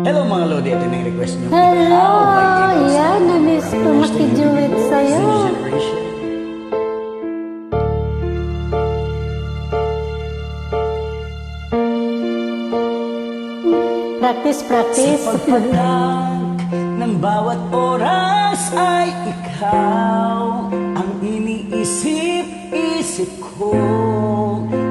Hello mga Lodi, ito na yung request nyo. Hello! Yan, na-miss ko makiduet sa'yo. Practice. Sa pagpatag ng bawat oras ay ikaw ang iniisip-isip ko.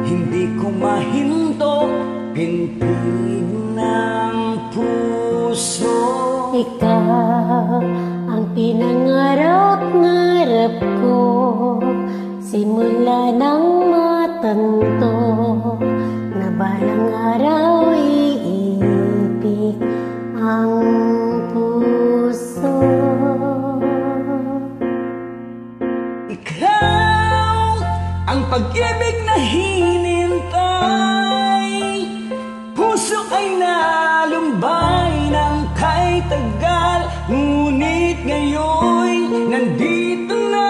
Hindi ko mahinto, pintig ng puso. Ikaw ang pinangarap-ngarap ko, simula ng matanto na balang araw iibig ang puso. Ikaw ang pag-ibig na hinintay, puso ay nalumbay ng kay tagal, ngunit ngayon nandito na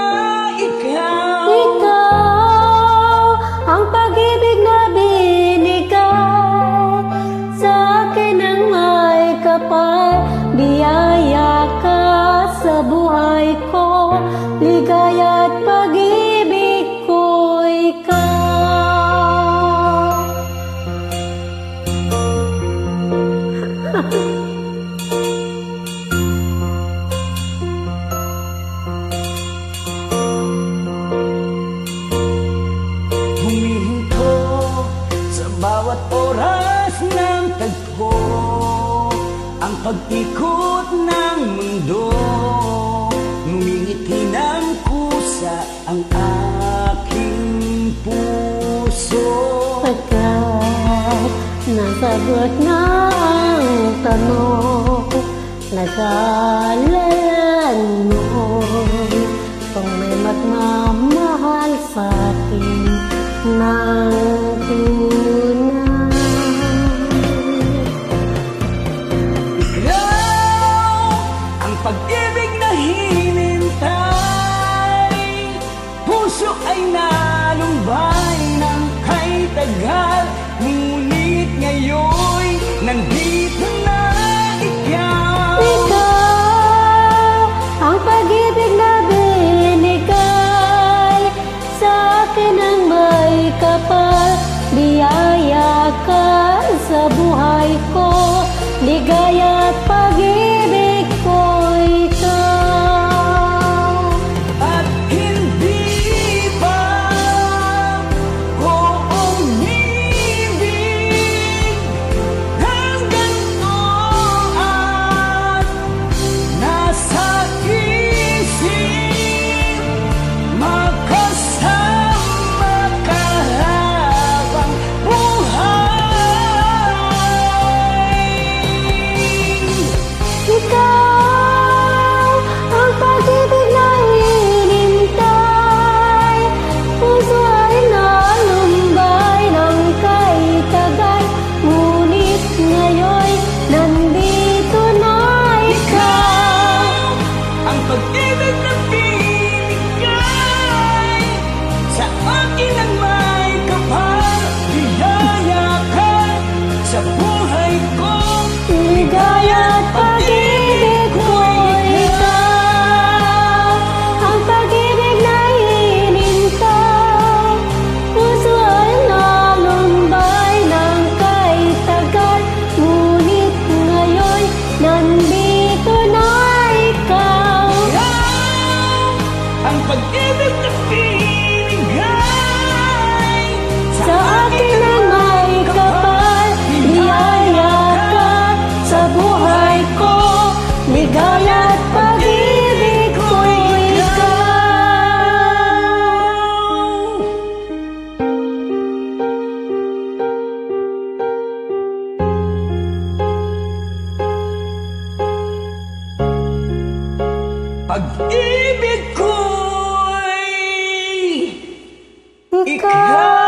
ikaw. Ikaw ang pag-ibig na binigay sa akin ng may kapal, biyaya ka sa buhay ko, ligaya at pag-ibig ko ikaw. Humihinto sa bawat oras ng tagpo, ang pag-ikot ng mundo, ngumingiti ng kusa ang aking puso. Pagkat nasagot na ang tanong, nag-aalalan mo kung may magmamahal sa akin ng tunay. Ikaw ang pag-ibig na hinintay, puso ay nalumbay ng kay tagal, ngunit ngayon nandito na ikaw. Ikaw ang pag-ibig na binigay sa akin ng may kapal, biyaya ka sa buhay ko, ligaya at pag-ibig ko ikaw. At hindi ba ko umibig ng ganito at nasa isip makasama ka habang buhay. Ikaw ang pag-ibig na hinintay, puso ay nalumbay ng kay tagal, ngunit ngayon nandito na ikaw. Ang pag-ibig na binigay sa akin ang may kapal, biyaya ka sa buhay ko, Ligaya at pag-ibig ko ikaw. Ang pag-ibig na hinintay, puso ay nalumbay ng kay tagal, ngunit ngayon nandito na ikaw. ang pag-ibig na binigay Sa akin ang may kapal, biyaya ka sa buhay ko, ligaya at pag-ibig ko ikaw. pag-ibig ko'y Ikaw.